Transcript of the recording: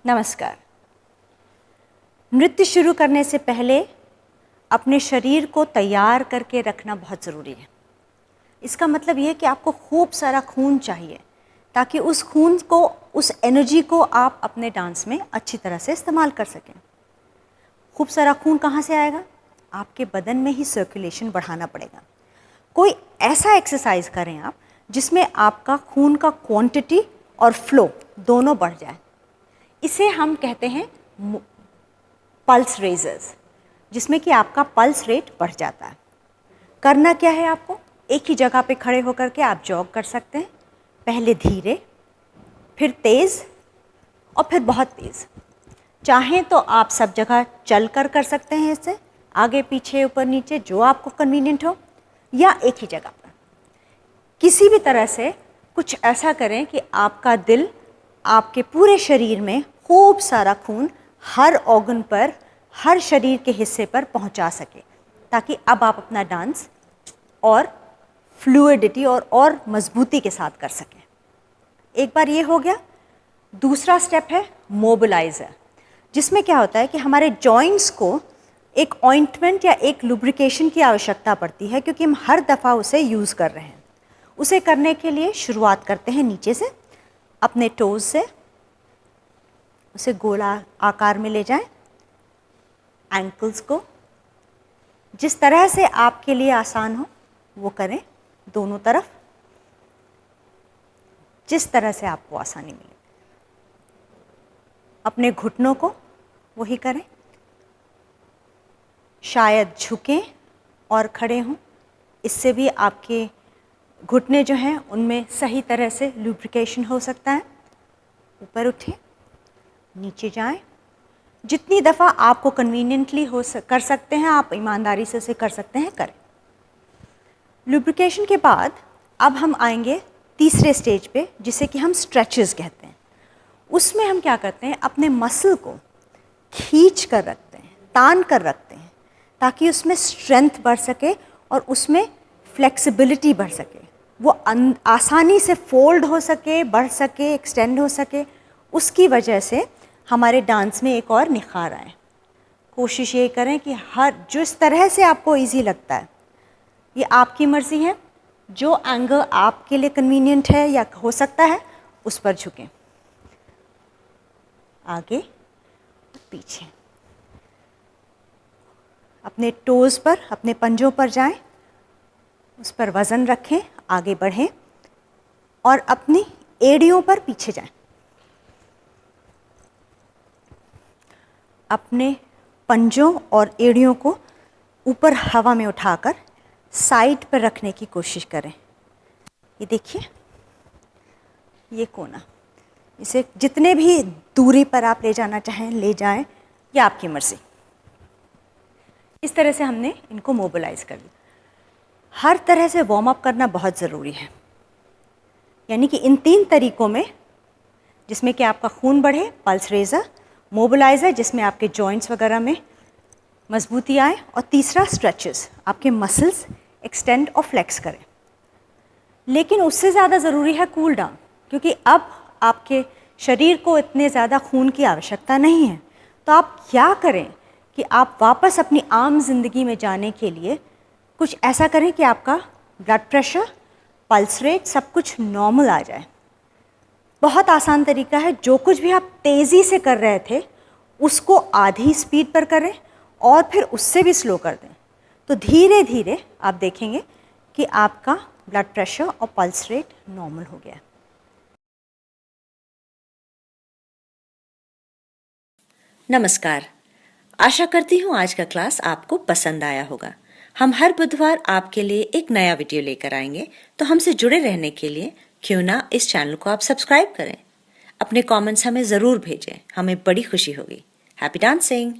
नमस्कार। नृत्य शुरू करने से पहले अपने शरीर को तैयार करके रखना बहुत ज़रूरी है। इसका मतलब ये है कि आपको खूब सारा खून चाहिए ताकि उस खून को, उस एनर्जी को आप अपने डांस में अच्छी तरह से इस्तेमाल कर सकें। खूब सारा खून कहाँ से आएगा? आपके बदन में ही सर्कुलेशन बढ़ाना पड़ेगा। कोई ऐसा एक्सरसाइज करें आप जिसमें आपका खून का क्वांटिटी और फ्लो दोनों बढ़ जाए। इसे हम कहते हैं पल्स रेजर्स, जिसमें कि आपका पल्स रेट बढ़ जाता है। करना क्या है आपको? एक ही जगह पे खड़े होकर के आप जॉग कर सकते हैं। पहले धीरे, फिर तेज़ और फिर बहुत तेज़। चाहें तो आप सब जगह चल कर सकते हैं, इससे आगे पीछे ऊपर नीचे जो आपको कन्वीनियंट हो, या एक ही जगह पर। किसी भी तरह से कुछ ऐसा करें कि आपका दिल आपके पूरे शरीर में खूब सारा खून हर ऑर्गन पर, हर शरीर के हिस्से पर पहुंचा सके, ताकि अब आप अपना डांस और फ्लूइडिटी और मजबूती के साथ कर सकें। एक बार ये हो गया। दूसरा स्टेप है मोबिलाइज़र, जिसमें क्या होता है कि हमारे जॉइंट्स को एक ऑइंटमेंट या एक लुब्रिकेशन की आवश्यकता पड़ती है, क्योंकि हम हर दफ़ा उसे यूज़ कर रहे हैं। उसे करने के लिए शुरुआत करते हैं नीचे से, अपने टोज से उसे गोला आकार में ले जाएं। एंकल्स को जिस तरह से आपके लिए आसान हो वो करें, दोनों तरफ जिस तरह से आपको आसानी मिले। अपने घुटनों को वही करें, शायद झुकें और खड़े हों। इससे भी आपके घुटने जो हैं उनमें सही तरह से लुब्रिकेशन हो सकता है। ऊपर उठें, नीचे जाएं। जितनी दफ़ा आपको कन्वीनियंटली कर सकते हैं, आप ईमानदारी से उसे कर सकते हैं, करें। लुब्रिकेशन के बाद अब हम आएंगे तीसरे स्टेज पे, जिसे कि हम स्ट्रेचेस कहते हैं। उसमें हम क्या करते हैं, अपने मसल को खींच कर रखते हैं, तान कर रखते हैं, ताकि उसमें स्ट्रेंथ बढ़ सके और उसमें फ्लेक्सिबिलिटी बढ़ सके, वो आसानी से फोल्ड हो सके, बढ़ सके, एक्सटेंड हो सके। उसकी वजह से हमारे डांस में एक और निखार आए। कोशिश ये करें कि हर जिस तरह से आपको इजी लगता है, ये आपकी मर्ज़ी है, जो एंगल आपके लिए कन्वीनियंट है या हो सकता है उस पर झुकें। आगे पीछे, अपने टोज़ पर, अपने पंजों पर जाएं, उस पर वज़न रखें, आगे बढ़ें और अपनी एड़ियों पर पीछे जाएं। अपने पंजों और एड़ियों को ऊपर हवा में उठाकर साइड पर रखने की कोशिश करें। ये देखिए, ये कोना, इसे जितने भी दूरी पर आप ले जाना चाहें ले जाएं, ये आपकी मर्ज़ी। इस तरह से हमने इनको मोबिलाइज़ कर दिया। हर तरह से वार्म अप करना बहुत ज़रूरी है, यानी कि इन 3 तरीक़ों में, जिसमें कि आपका खून बढ़े, पल्स रेज़र, मोबिलाइज़र जिसमें आपके जॉइंट्स वगैरह में मजबूती आए, और तीसरा स्ट्रेचेस, आपके मसल्स एक्सटेंड और फ्लेक्स करें। लेकिन उससे ज़्यादा ज़रूरी है कूल डाउन, क्योंकि अब आपके शरीर को इतने ज़्यादा खून की आवश्यकता नहीं है। तो आप क्या करें कि आप वापस अपनी आम जिंदगी में जाने के लिए कुछ ऐसा करें कि आपका ब्लड प्रेशर, पल्स रेट सब कुछ नॉर्मल आ जाए। बहुत आसान तरीका है, जो कुछ भी आप तेज़ी से कर रहे थे उसको आधी स्पीड पर करें और फिर उससे भी स्लो कर दें। तो धीरे धीरे आप देखेंगे कि आपका ब्लड प्रेशर और पल्स रेट नॉर्मल हो गया। नमस्कार। आशा करती हूँ आज का क्लास आपको पसंद आया होगा। हम हर बुधवार आपके लिए एक नया वीडियो लेकर आएंगे, तो हमसे जुड़े रहने के लिए क्यों ना इस चैनल को आप सब्सक्राइब करें। अपने कमेंट्स हमें ज़रूर भेजें, हमें बड़ी खुशी होगी। Happy dancing.